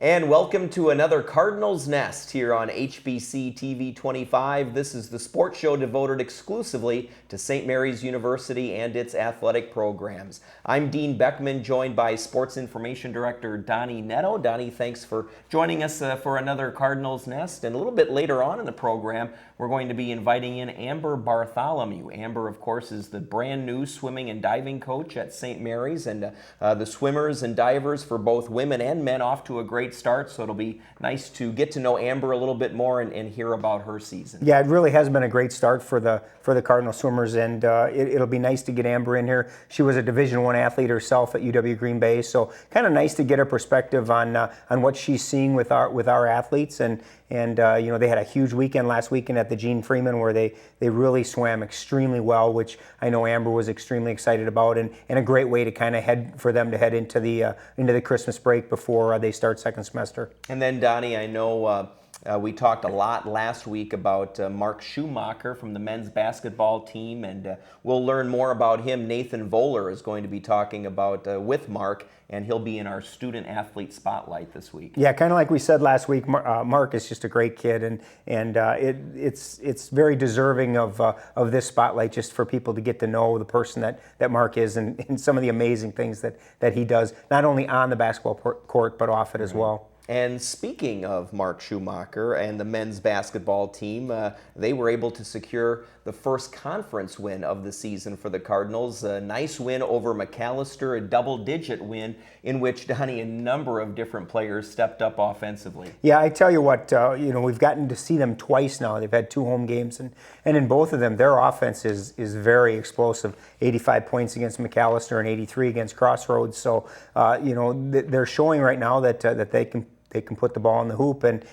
And welcome to another Cardinals Nest here on HBC TV 25. This is the sports show devoted exclusively to St. Mary's University and its athletic programs. I'm Dean Beckman, joined by Sports Information Director Donnie Netto. Donnie, thanks for joining us for another Cardinals Nest. And a little bit later on in the program, we're going to be inviting in Amber Bartholomew. Amber, of course, is the brand new swimming and diving coach at St. Mary's, and the swimmers and divers for both women and men off to a great start, so it'll be nice to get to know Amber a little bit more and hear about her season. Yeah, it really has been a great start for the Cardinal swimmers, and it'll be nice to get Amber in here. She was a Division I athlete herself at UW Green Bay, so kind of nice to get her perspective on what she's seeing with our athletes. And you know, they had a huge weekend last weekend at the Gene Freeman where they really swam extremely well, which I know Amber was extremely excited about, and a great way to kind of head into the Christmas break before they start second semester. And then Donnie, I know we talked a lot last week about Mark Schumacher from the men's basketball team, and we'll learn more about him. Nathan Voller is going to be talking about with Mark, and he'll be in our student athlete spotlight this week. Yeah, kind of like we said last week, Mark is just a great kid, and it's very deserving of this spotlight, just for people to get to know the person that Mark is, and some of the amazing things that he does, not only on the basketball court but off it as well. And speaking of Mark Schumacher and the men's basketball team, they were able to secure the first conference win of the season for the Cardinals. A nice win over McAllister, a double-digit win in which, Donnie, a number of different players stepped up offensively. Yeah, I tell you what, you know, we've gotten to see them twice now. They've had 2 home games, and in both of them, their offense is very explosive. 85 points against McAllister and 83 against Crossroads. So, you know, they're showing right now that they can put the ball in the hoop, and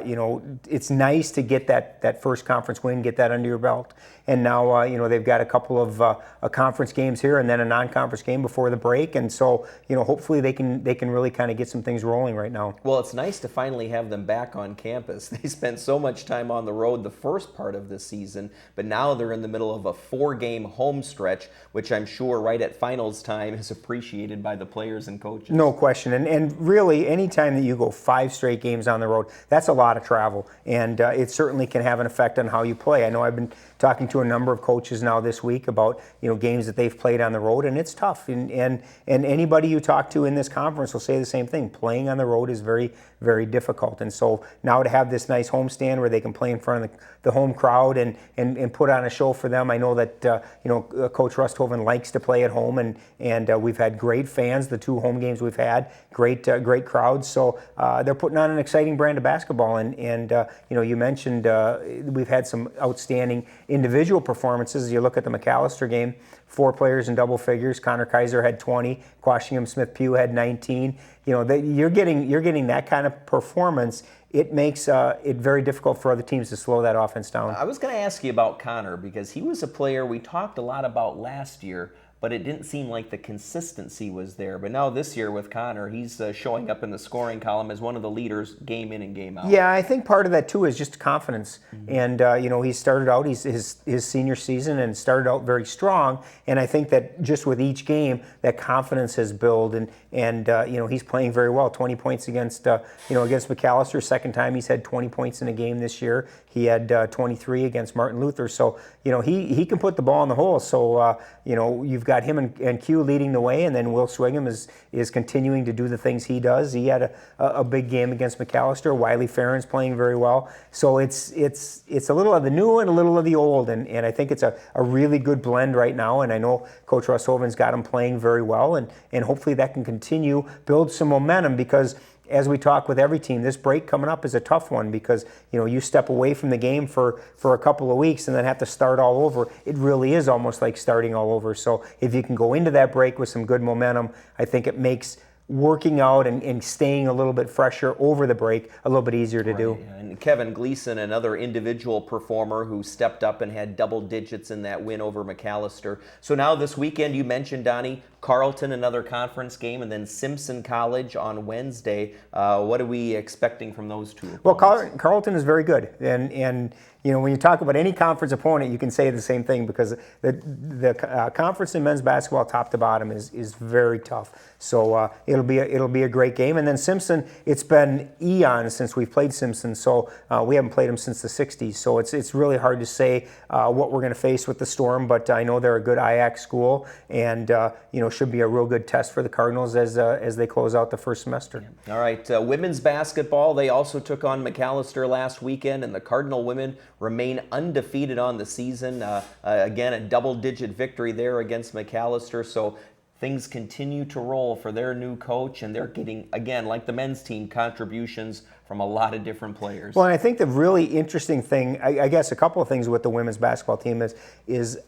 you know, it's nice to get that first conference win, get that under your belt. And now you know, they've got a couple of conference games here and then a non-conference game before the break, and so, you know, hopefully they can really kind of get some things rolling right now. Well, it's nice to finally have them back on campus. They spent so much time on the road the first part of this season, but now they're in the middle of a 4-game home stretch, which I'm sure right at finals time is appreciated by the players and coaches. No question, and really, anytime that you go 5 straight games on the road, that's a lot of travel, and it certainly can have an effect on how you play. I know I've been talking to a number of coaches now this week about, you know, games that they've played on the road, and it's tough. And anybody you talk to in this conference will say the same thing. Playing on the road is very, very difficult. And so now to have this nice homestand where they can play in front of the home crowd and put on a show for them. I know that you know, Coach Rusthoven likes to play at home, and we've had great fans. The 2 home games we've had, great crowds. So they're putting on an exciting brand of basketball. And you know, you mentioned we've had some outstanding individual performances. You look at the McAllister game, 4 players in double figures. Connor Kaiser had 20. Quashingham Smith-Pugh had 19. You know, you're getting that kind of performance. It makes it very difficult for other teams to slow that offense down. I was going to ask you about Connor, because he was a player we talked a lot about last year, but it didn't seem like the consistency was there. But now this year with Connor, he's showing up in the scoring column as one of the leaders game in and game out. Yeah, I think part of that too is just confidence. And you know, he started out his senior season and started out very strong. And I think that just with each game, that confidence has built. And you know, he's playing very well. 20 points against against McAllister. Second time he's had 20 points in a game this year. He had 23 against Martin Luther. So, you know, he can put the ball in the hole. So you know, you've got him and Q leading the way, and then Will Swigham is continuing to do the things he does. He had a big game against McAllister. Wiley Farron's playing very well. So it's a little of the new and a little of the old, and I think it's a really good blend right now. And I know Coach Rusthoven's got him playing very well, and hopefully that can continue, build some momentum, because as we talk with every team, this break coming up is a tough one, because, you know, you step away from the game for a couple of weeks and then have to start all over. It really is almost like starting all over. So if you can go into that break with some good momentum, I think it makes working out and staying a little bit fresher over the break a little bit easier to do. And Kevin Gleason, another individual performer who stepped up and had double digits in that win over McAllister. So now this weekend, you mentioned, Donnie, Carleton, another conference game, and then Simpson College on Wednesday. What are we expecting from those two opponents? Well, Carleton is very good, and when you talk about any conference opponent, you can say the same thing because the conference in men's basketball, top to bottom, is very tough. So it'll be a great game. And then Simpson, it's been eons since we've played Simpson, so we haven't played them since the '60s. So it's really hard to say what we're going to face with the Storm, but I know they're a good IAC school, and should be a real good test for the Cardinals as they close out the first semester. All right, women's basketball, they also took on McAllister last weekend, and the Cardinal women remain undefeated on the season. Again, a double-digit victory there against McAllister, so things continue to roll for their new coach, and they're getting, again, like the men's team, contributions from a lot of different players. Well, and I think the really interesting thing, I guess a couple of things with the women's basketball team is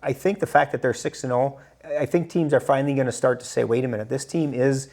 I think the fact that they're 6-0, I think teams are finally going to start to say, wait a minute, this team is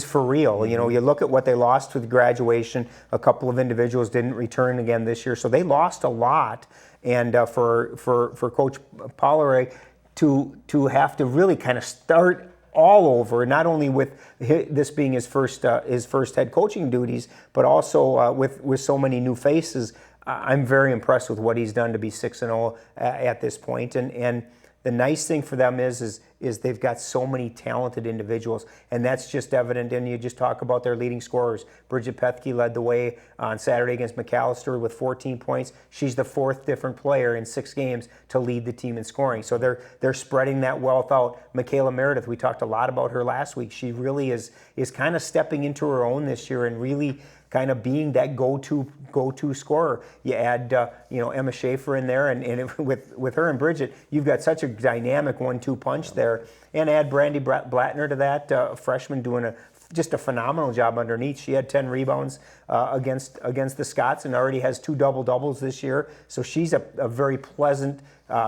for real. Mm-hmm. You look at what they lost with graduation. A couple of individuals didn't return again this year, so they lost a lot. And for Coach Pollard to have to really kind of start all over, not only with this being his first head coaching duties, but also with so many new faces. I'm very impressed with what he's done to be 6-0 at this point. And the nice thing for them is they've got so many talented individuals, and that's just evident. And you just talk about their leading scorers. Bridget Pethke led the way on Saturday against McAllister with 14 points. She's the fourth different player in 6 games to lead the team in scoring. So they're spreading that wealth out. Michaela Meredith, we talked a lot about her last week. She really is kind of stepping into her own this year and really kind of being that go-to scorer. You add Emma Schaefer in there, and with her and Bridget, you've got such a dynamic 1-2 punch there. And add Brandy Blattner to that, a freshman doing just a phenomenal job underneath. She had 10 rebounds against the Scots and already has 2 double-doubles this year. So she's a very pleasant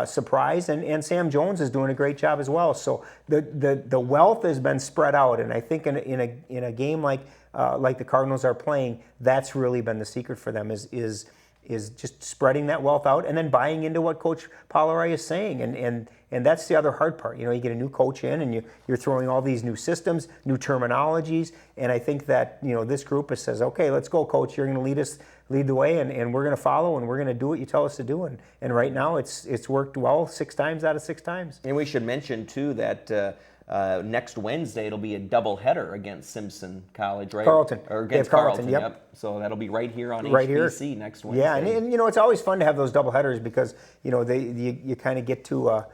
surprise. And Sam Jones is doing a great job as well. So the wealth has been spread out. And I think in a game like the Cardinals are playing, that's really been the secret for them is just spreading that wealth out and then buying into what Coach Pollard is saying. And that's the other hard part. You get a new coach in and you're throwing all these new systems, new terminologies. And I think that, this group says, okay, let's go, Coach. You're going to lead the way, and we're going to follow, and we're going to do what you tell us to do. And right now it's worked well 6 times out of 6 times. And we should mention, too, that next Wednesday it'll be a doubleheader against Simpson College, right? Carleton. Or against Carleton, yep. So that'll be right here on right HBC here. next Wednesday. Yeah, and it's always fun to have those doubleheaders because you kind of get to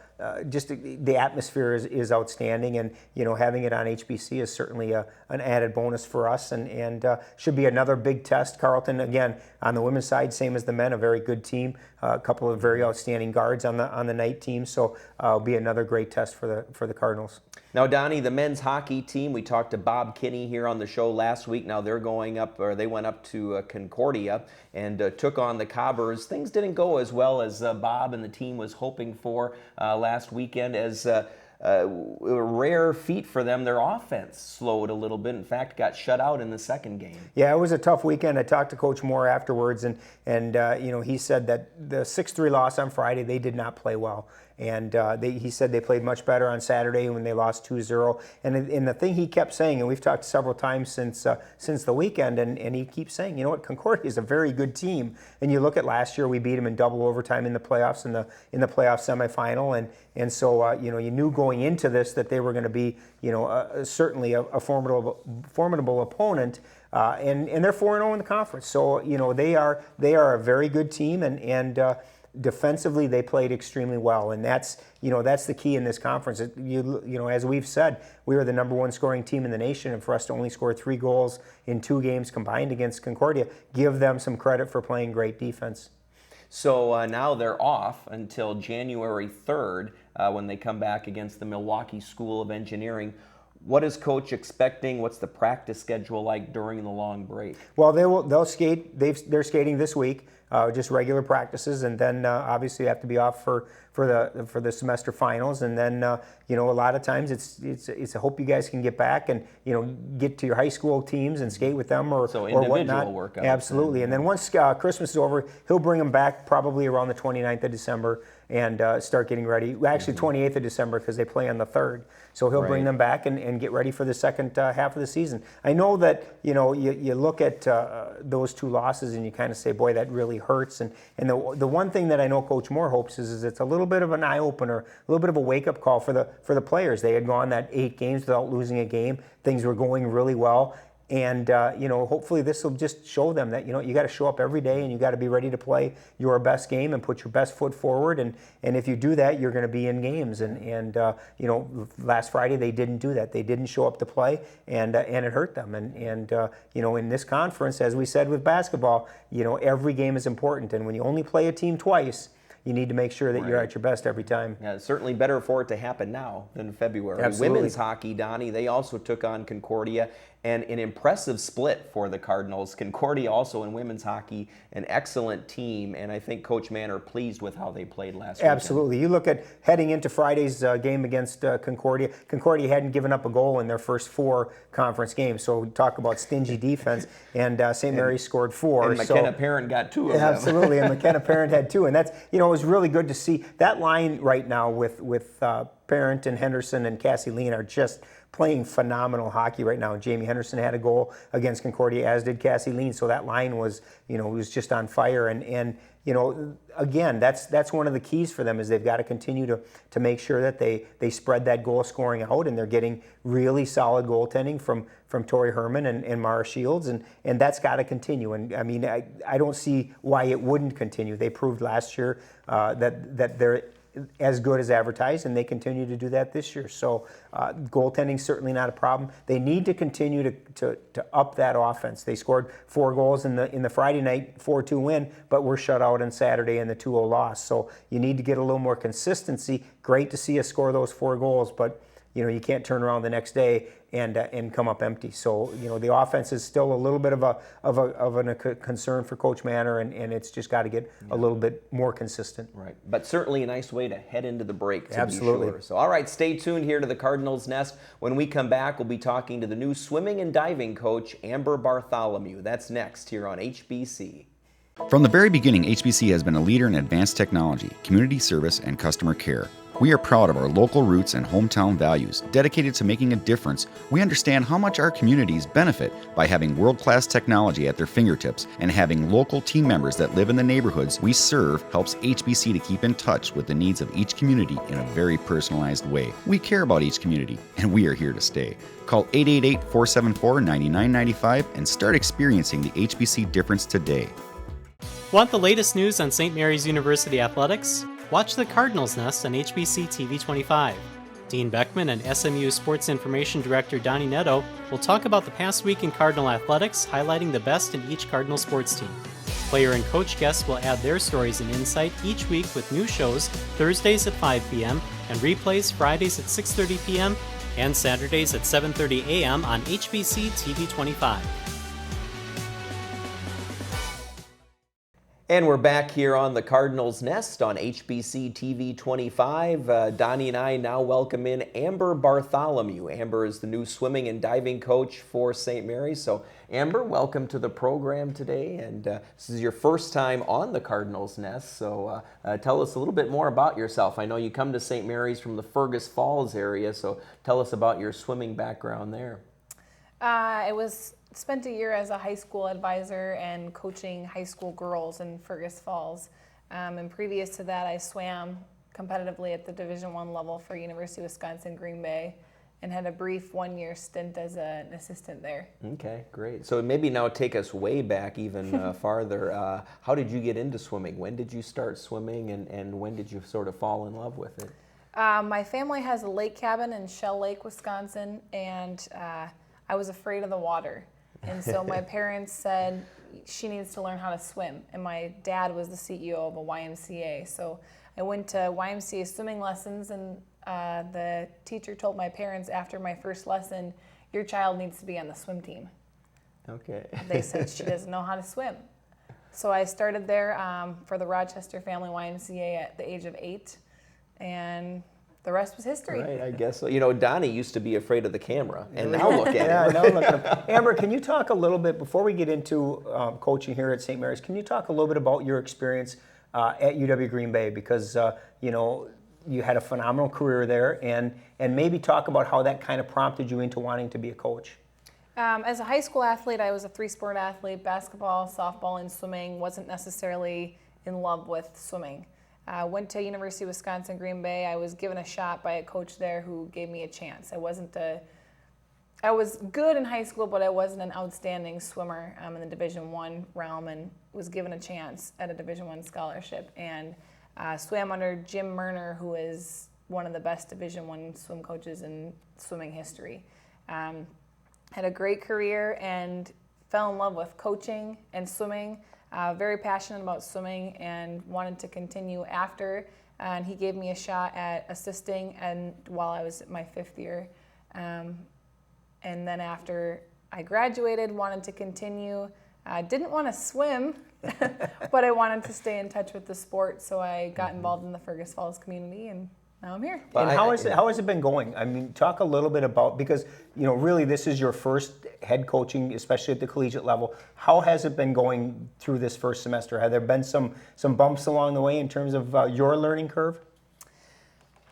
just the atmosphere is outstanding, and having it on HBC is certainly an added bonus for us, and should be another big test. Carleton, again, on the women's side, same as the men, a very good team, a couple of very outstanding guards on the night team, so it'll be another great test for the Cardinals. Now, Donnie, the men's hockey team, we talked to Bob Kinney here on the show last week. Now they went up to Concordia and took on the Cobbers. Things didn't go as well as Bob and the team was hoping for last weekend, as a rare feat for them. Their offense slowed a little bit. In fact, got shut out in the second game. Yeah, it was a tough weekend. I talked to Coach Moore afterwards, and he said that the 6-3 loss on Friday, they did not play well. And he said they played much better on Saturday when they lost 2-0. And the thing he kept saying, and we've talked several times since the weekend, and he keeps saying, Concordia is a very good team. And you look at last year, we beat them in double overtime in the playoffs, in the playoff semifinal, and so you knew going into this that they were going to be certainly a formidable opponent. And they're 4-0 in the conference, so they are a very good team, and defensively they played extremely well, and that's the key in this conference. As we've said, we were the number 1 scoring team in the nation, and for us to only score 3 goals in 2 games combined against Concordia, give them some credit for playing great defense. So now they're off until January 3rd when they come back against the Milwaukee School of Engineering. What is Coach expecting? What's the practice schedule like during the long break? Well, they'll skate. They're skating this week, just regular practices, and then obviously you have to be off for the semester finals, and then a lot of times it's I hope you guys can get back and get to your high school teams and skate with them or whatnot. Workouts. Absolutely, and then once Christmas is over, he'll bring them back probably around the 29th of December, and start getting ready. Well, actually, 28th of December because they play on the 3rd. So he'll bring them back and get ready for the second half of the season. I know that you look at those 2 losses and you kind of say, boy, that really hurts. And the one thing that I know Coach Moore hopes is it's a little bit of an eye opener, a little bit of a wake up call for the players. They had gone that 8 games without losing a game. Things were going really well. And hopefully this will just show them that you got to show up every day and you got to be ready to play your best game and put your best foot forward. And if you do that, you're going to be in games. And last Friday they didn't do that. They didn't show up to play, and it hurt them. And in this conference, as we said with basketball, every game is important. And when you only play a team twice, you need to make sure that you're at your best every time. Yeah, it's certainly better for it to happen now than February. Absolutely. Women's hockey, Donnie, they also took on Concordia, and an impressive split for the Cardinals. Concordia also in women's hockey, an excellent team, and I think Coach Manor pleased with how they played last week. Absolutely. You look at heading into Friday's game against Concordia. Concordia hadn't given up a goal in their first 4 conference games, so we talk about stingy defense, and St. Mary's scored 4. And McKenna Parent got 2 of them. Absolutely, and McKenna Parent had 2, and that's it was really good to see. That line right now with Parent and Henderson and Cassie Lean are just playing phenomenal hockey right now. Jamie Henderson had a goal against Concordia, as did Cassie Lean. So that line was, was just on fire. And again, that's one of the keys for them is they've got to continue to make sure that they spread that goal scoring out, and they're getting really solid goaltending from Tori Herman and Mara Shields, and that's got to continue. And I mean, I don't see why it wouldn't continue. They proved last year that they're as good as advertised, and they continue to do that this year. So goaltending's certainly not a problem. They need to continue to up that offense. They scored 4 goals in the Friday night 4-2 win, but were shut out on Saturday in the 2-0 loss. So you need to get a little more consistency. Great to see us score those 4 goals, but you can't turn around the next day and come up empty. So the offense is still a little bit of a concern for Coach Manor, and it's just got to get a little bit more consistent. Right, but certainly a nice way to head into the break. To Absolutely. Be sure. So all right, stay tuned here to the Cardinals Nest. When we come back, we'll be talking to the new swimming and diving coach, Amber Bartholomew. That's next here on HBC. From the very beginning, HBC has been a leader in advanced technology, community service, and customer care. We are proud of our local roots and hometown values. Dedicated to making a difference, we understand how much our communities benefit by having world-class technology at their fingertips, and having local team members that live in the neighborhoods we serve helps HBC to keep in touch with the needs of each community in a very personalized way. We care about each community, and we are here to stay. Call 888-474-9995 and start experiencing the HBC difference today. Want the latest news on St. Mary's University athletics? Watch the Cardinals Nest on HBC TV 25. Dean Beckman and SMU Sports Information Director Donnie Netto will talk about the past week in Cardinal athletics, highlighting the best in each Cardinal sports team. Player and coach guests will add their stories and insight each week with new shows Thursdays at 5 p.m. and replays Fridays at 6:30 p.m. and Saturdays at 7:30 a.m. on HBC TV 25. And we're back here on the Cardinals Nest on HBC TV 25. Donnie and I now welcome in Amber Bartholomew. Amber is the new swimming and diving coach for St. Mary's. So Amber, welcome to the program today. And this is your first time on the Cardinals Nest. So tell us a little bit more about yourself. I know you come to St. Mary's from the Fergus Falls area. So tell us about your swimming background there. Spent a year as a high school advisor and coaching high school girls in Fergus Falls. And previous to that, I swam competitively at the Division I level for University of Wisconsin Green Bay and had a brief 1-year stint as an assistant there. Okay, great. So maybe now take us way back even farther. How did you get into swimming? When did you start swimming, and when did you sort of fall in love with it? My family has a lake cabin in Shell Lake, Wisconsin, and I was afraid of the water. And so my parents said she needs to learn how to swim. And my dad was the CEO of a YMCA. So I went to YMCA swimming lessons, and the teacher told my parents after my first lesson, your child needs to be on the swim team. Okay. They said she doesn't know how to swim. So I started there for the Rochester Family YMCA at the age of 8. And the rest was history. Right, I guess so. You know, Donnie used to be afraid of the camera, and now look at him. Now look at him. Amber, can you talk a little bit, before we get into coaching here at St. Mary's, can you talk a little bit about your experience at UW Green Bay? Because, you had a phenomenal career there, and maybe talk about how that kind of prompted you into wanting to be a coach. As a high school athlete, I was a 3-sport athlete, basketball, softball, and swimming. Wasn't necessarily in love with swimming. Went to University of Wisconsin, Green Bay. I was given a shot by a coach there who gave me a chance. I was good in high school, but I wasn't an outstanding swimmer in the Division I realm, and was given a chance at a Division I scholarship, and swam under Jim Murner, who is one of the best Division I swim coaches in swimming history. Had a great career and fell in love with coaching and swimming. Very passionate about swimming and wanted to continue after. And he gave me a shot at assisting, and while I was in my 5th year. And then after I graduated, wanted to continue. Didn't want to swim, but I wanted to stay in touch with the sport, so I got involved in the Fergus Falls community, and now I'm here. And how has it been going? I mean, talk a little bit about, because really this is your first head coaching, especially at the collegiate level. How has it been going through this first semester? Have there been some bumps along the way in terms of your learning curve?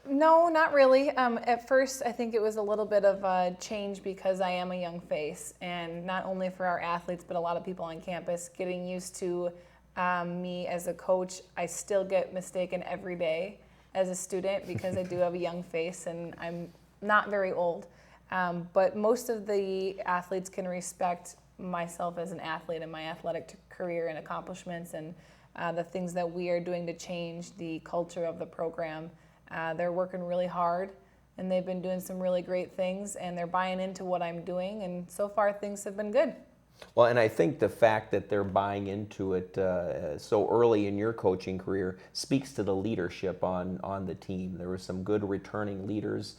No, not really. At first, I think it was a little bit of a change because I am a young face, and not only for our athletes, but a lot of people on campus getting used to me as a coach. I still get mistaken every day as a student because I do have a young face, and I'm not very old. But most of the athletes can respect myself as an athlete and my athletic career and accomplishments, and the things that we are doing to change the culture of the program. They're working really hard, and they've been doing some really great things, and they're buying into what I'm doing, and so far things have been good. Well, and I think the fact that they're buying into it so early in your coaching career speaks to the leadership on the team. There were some good returning leaders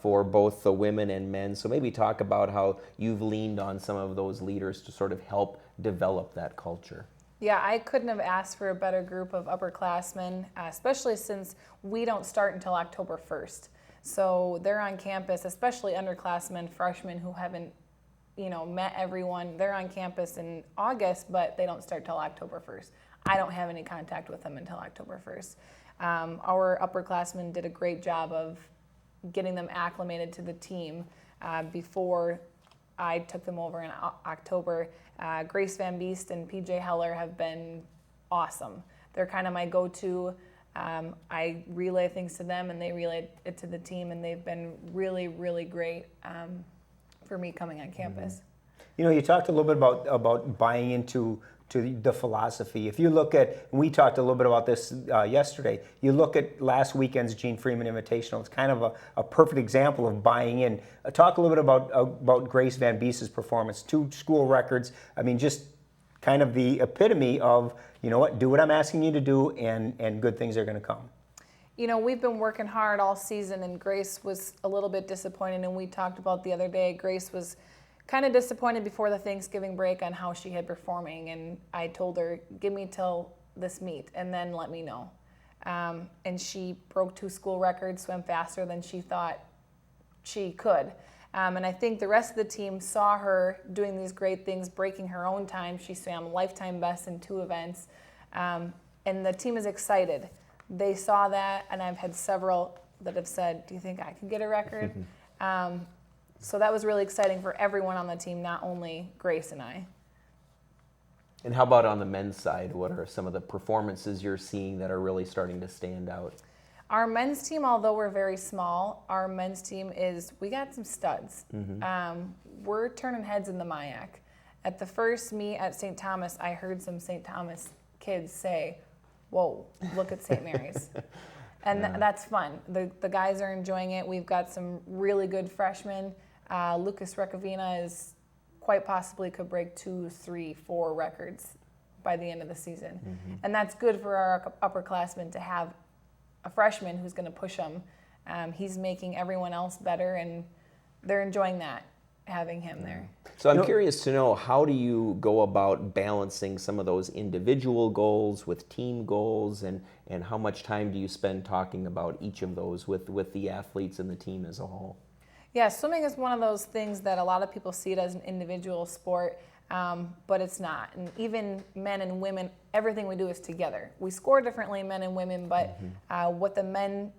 for both the women and men. So maybe talk about how you've leaned on some of those leaders to sort of help develop that culture. Yeah, I couldn't have asked for a better group of upperclassmen, especially since we don't start until October 1st. So they're on campus, especially underclassmen, freshmen who haven't met everyone. They're on campus in August, but they don't start till October 1st. I don't have any contact with them until October 1st. Our upperclassmen did a great job of getting them acclimated to the team before I took them over in October. Grace Van Beest and PJ Heller have been awesome. They're kind of my go-to. I relay things to them, and they relay it to the team, and they've been really, really great for me coming on campus. You talked a little bit about buying into the philosophy. If you look at, we talked a little bit about this yesterday, you look at last weekend's Gene Freeman Invitational, it's kind of a perfect example of buying in. Talk a little bit about Grace Van Beest's performance, 2 school records. I mean, just kind of the epitome of, do what I'm asking you to do, and good things are going to come. We've been working hard all season, and Grace was a little bit disappointed, and we talked about the other day, Grace was kind of disappointed before the Thanksgiving break on how she had performing, and I told her, give me till this meet and then let me know. And she broke 2 school records, swam faster than she thought she could. And I think the rest of the team saw her doing these great things, breaking her own time. She swam lifetime best in 2 events. And the team is excited. They saw that, and I've had several that have said, do you think I can get a record? So that was really exciting for everyone on the team, not only Grace and I. And how about on the men's side? What are some of the performances you're seeing that are really starting to stand out? Our men's team, although we're very small, our men's team we got some studs. We're turning heads in the MIAC. At the first meet at St. Thomas, I heard some St. Thomas kids say, whoa, look at St. Mary's. And that's fun. The guys are enjoying it. We've got some really good freshmen. Lucas Recavina is quite possibly could break 2, 3, 4 records by the end of the season. And that's good for our upperclassmen to have a freshman who's going to push them. He's making everyone else better, and they're enjoying that, having him there. So I'm curious to know, how do you go about balancing some of those individual goals with team goals, and how much time do you spend talking about each of those with the athletes and the team as a whole? Yeah, swimming is one of those things that a lot of people see it as an individual sport. but it's not. And even men and women, everything we do is together. We score differently, men and women, but what the men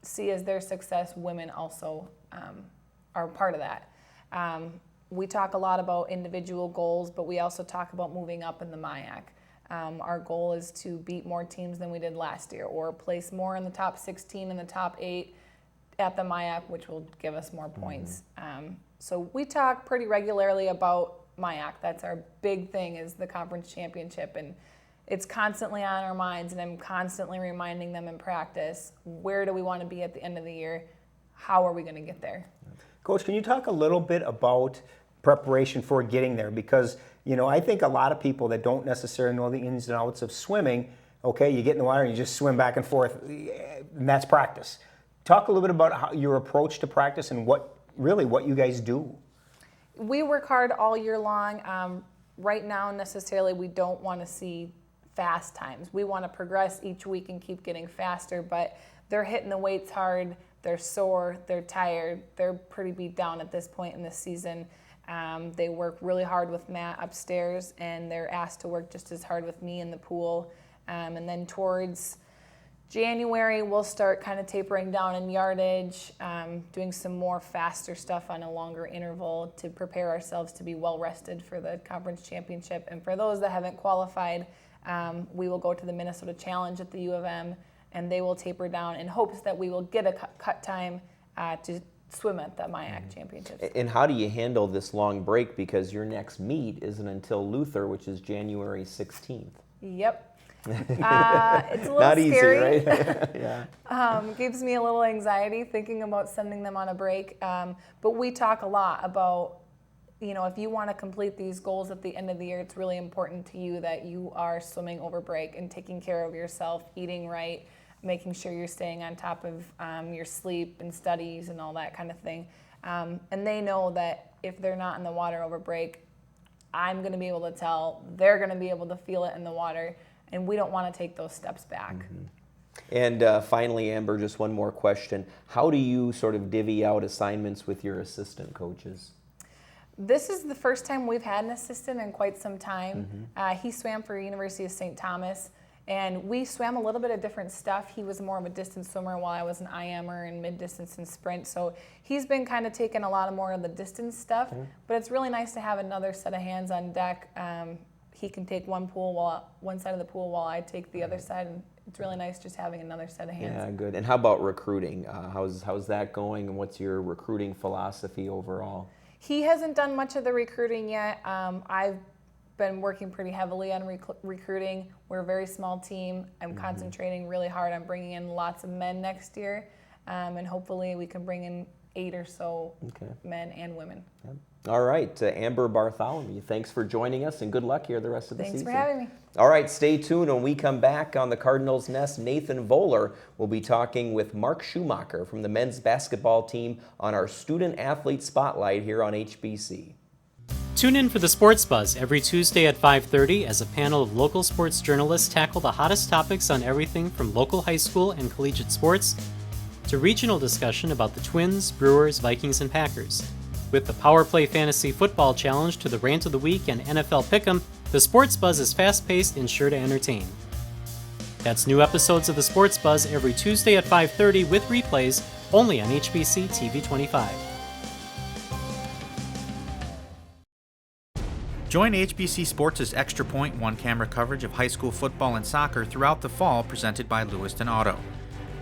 see as their success, women also are part of that. We talk a lot about individual goals, but we also talk about moving up in the MIAC. Our goal is to beat more teams than we did last year, or place more in the top 16 and the top 8 at the MIAC, which will give us more points. So we talk pretty regularly about MIAC. That's our big thing, is the conference championship, and it's constantly on our minds, and I'm constantly reminding them in practice, where do we want to be at the end of the year? How are we going to get there? Coach, can you talk a little bit about preparation for getting there? Because, I think a lot of people that don't necessarily know the ins and outs of swimming, okay, you get in the water and you just swim back and forth, and that's practice. Talk a little bit about your approach to practice and what you guys do. We work hard all year long. Right now, necessarily, we don't want to see fast times. We want to progress each week and keep getting faster, but they're hitting the weights hard. They're sore, they're tired, they're pretty beat down at this point in the season. They work really hard with Matt upstairs, and they're asked to work just as hard with me in the pool. And then towards January, we'll start kind of tapering down in yardage, doing some more faster stuff on a longer interval to prepare ourselves to be well rested for the conference championship. And for those that haven't qualified, we will go to the Minnesota Challenge at the U of M, and they will taper down in hopes that we will get a cut time to swim at the MIAC Championships. And how do you handle this long break, because your next meet isn't until Luther, which is January 16th? Yep. It's a little Not scary. easy, right? Yeah. Gives me a little anxiety thinking about sending them on a break. But we talk a lot about, if you want to complete these goals at the end of the year, it's really important to you that you are swimming over break and taking care of yourself, eating right, making sure you're staying on top of your sleep and studies and all that kind of thing. And they know that if they're not in the water over break, I'm going to be able to tell, they're going to be able to feel it in the water, and we don't want to take those steps back. And finally, Amber, just one more question. How do you sort of divvy out assignments with your assistant coaches? This is the first time we've had an assistant in quite some time. He swam for University of St. Thomas, and we swam a little bit of different stuff. He was more of a distance swimmer while I was an IMer and mid-distance and sprint. So he's been kind of taking a lot more of the distance stuff, but it's really nice to have another set of hands on deck. He can take one side of the pool while I take the other side, and it's really nice just having another set of hands. Yeah, good. And how about recruiting? How's that going, and what's your recruiting philosophy overall? He hasn't done much of the recruiting yet. I've been working pretty heavily on recruiting. We're a very small team. I'm concentrating really hard on bringing in lots of men next year, and hopefully we can bring in 8 or so men and women. Yep. All right, Amber Bartholomew, thanks for joining us, and good luck here the rest of the season. Thanks for having me. All right, stay tuned. When we come back on the Cardinals Nest, Nathan Voller will be talking with Mark Schumacher from the men's basketball team on our Student Athlete Spotlight here on HBC. Tune in for the Sports Buzz every Tuesday at 5:30 as a panel of local sports journalists tackle the hottest topics on everything from local high school and collegiate sports to regional discussion about the Twins, Brewers, Vikings, and Packers. With the Power Play Fantasy Football Challenge to the Rant of the Week and NFL Pick'em, the Sports Buzz is fast-paced and sure to entertain. That's new episodes of the Sports Buzz every Tuesday at 5:30 with replays only on HBC TV 25. Join HBC Sports' Extra Point one-camera coverage of high school football and soccer throughout the fall, presented by Lewiston Auto.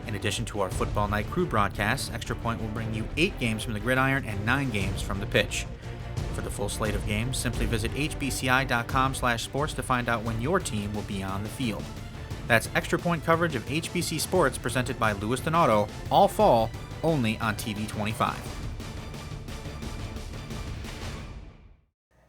In addition to our Football Night Crew broadcasts, Extra Point will bring you 8 games from the gridiron and 9 games from the pitch. For the full slate of games, simply visit hbci.com/sports to find out when your team will be on the field. That's Extra Point coverage of HBC Sports presented by Lewiston Auto, all fall, only on TV 25.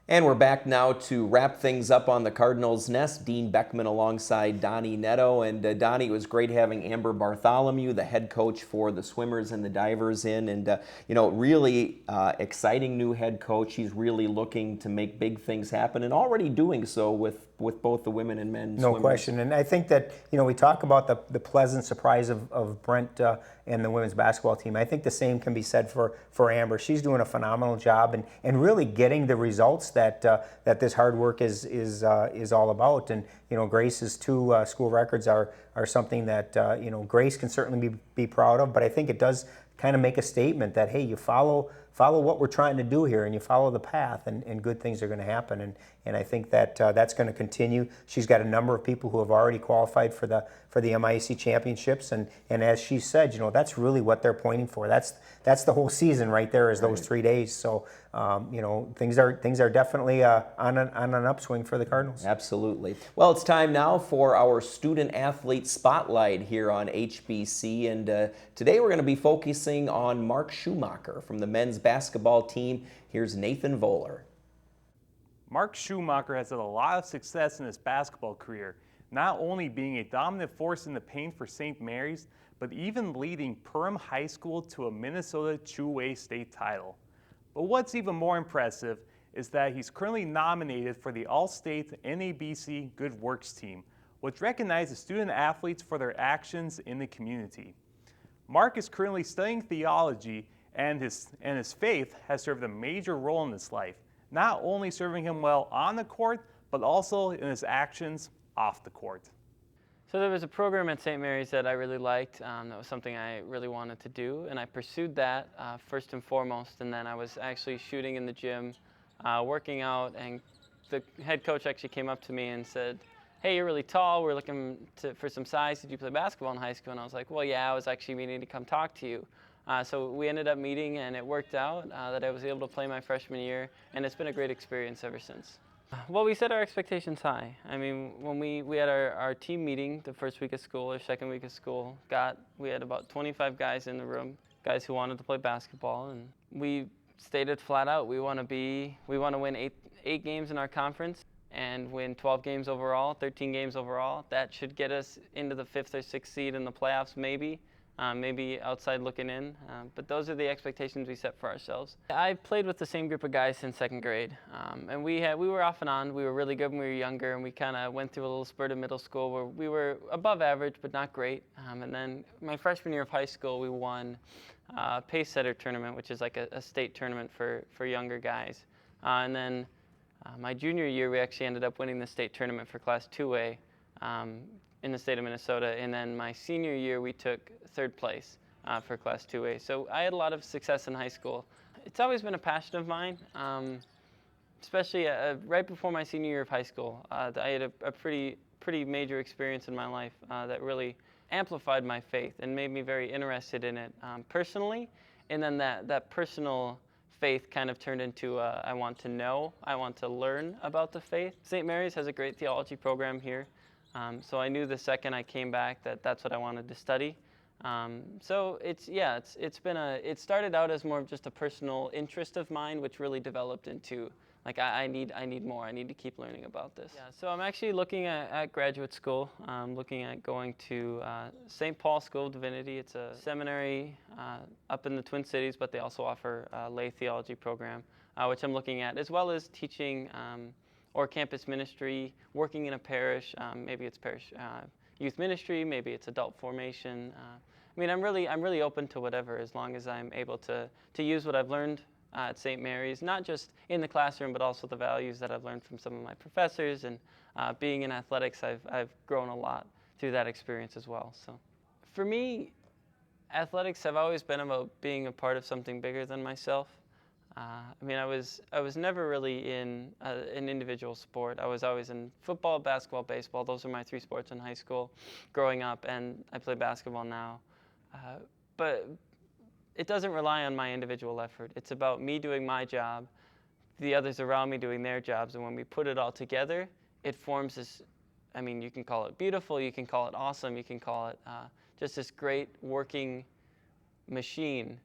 And we're back now to wrap things up on the Cardinals Nest. Dean Beckman alongside Donnie Netto. And Donnie, it was great having Amber Bartholomew, the head coach for the swimmers and the divers in. And, really exciting new head coach. He's really looking to make big things happen and already doing so with with both the women and men No swimmers. question. And I think that, we talk about the pleasant surprise of Brent and the women's basketball team. I think the same can be said for Amber. She's doing a phenomenal job and really getting the results that this hard work is all about. And, Grace's 2 school records are something that, Grace can certainly be proud of, but I think it does kind of make a statement that, hey, you follow what we're trying to do here, and you follow the path, and good things are going to happen. And I think that that's going to continue. She's got a number of people who have already qualified for the MIAC championships, and as she said, that's really what they're pointing for. That's the whole season right there, is those 3 days. So things are definitely on an upswing for the Cardinals. Absolutely. Well, it's time now for our student athlete spotlight here on HBC, and today we're going to be focusing on Mark Schumacher from the men's basketball team. Here's Nathan Voller. Mark Schumacher has had a lot of success in his basketball career, not only being a dominant force in the paint for St. Mary's, but even leading Perham High School to a Minnesota 2A state title. But what's even more impressive is that he's currently nominated for the All-State NABC Good Works Team, which recognizes student athletes for their actions in the community. Mark is currently studying theology, and his faith has served a major role in his life, not only serving him well on the court, but also in his actions off the court. So there was a program at St. Mary's that I really liked. That was something I really wanted to do, and I pursued that first and foremost. And then I was actually shooting in the gym, working out, and the head coach actually came up to me and said, "Hey, you're really tall. We're looking for some size. Did you play basketball in high school?" And I was like, "Well, yeah, I was actually meaning to come talk to you." So we ended up meeting, and it worked out that I was able to play my freshman year, and it's been a great experience ever since. Well, we set our expectations high. I mean, when we had our team meeting the first week of school or second week of school, we had about 25 guys in the room, guys who wanted to play basketball, and we stated flat out, we want to win eight games in our conference and win 12 games overall, 13 games overall. That should get us into the 5th or 6th seed in the playoffs, maybe outside looking in, but those are the expectations we set for ourselves. I played with the same group of guys since 2nd grade, and we were off and on. We were really good when we were younger, and we kind of went through a little spurt of middle school where we were above average but not great. And then my freshman year of high school, we won a Pace Setter tournament, which is like a state tournament for younger guys. And then my junior year, we actually ended up winning the state tournament for Class 2A. In the state of Minnesota, and then my senior year we took 3rd place for Class 2A. So I had a lot of success in high school. It's always been a passion of mine, especially right before my senior year of high school. I had a pretty major experience in my life that really amplified my faith and made me very interested in it personally, and then that personal faith kind of turned into I want to learn about the faith. St. Mary's has a great theology program here. So I knew the second I came back that's what I wanted to study. So it started out as more of just a personal interest of mine, which really developed into like I need more. I need to keep learning about this. Yeah. So I'm actually looking at graduate school. I'm looking at going to St. Paul School of Divinity. It's a seminary up in the Twin Cities, but they also offer a lay theology program, which I'm looking at, as well as teaching. Or campus ministry, working in a parish, maybe it's parish youth ministry, maybe it's adult formation. I mean, I'm really open to whatever, as long as I'm able to use what I've learned at St. Mary's, not just in the classroom, but also the values that I've learned from some of my professors. And being in athletics, I've grown a lot through that experience as well. So, for me, athletics have always been about being a part of something bigger than myself. I mean, I was never really in an individual sport. I was always in football, basketball, baseball. Those are my 3 sports in high school growing up, and I play basketball now. But it doesn't rely on my individual effort. It's about me doing my job, the others around me doing their jobs, and when we put it all together, it forms this, I mean, you can call it beautiful, you can call it awesome, you can call it just this great working machine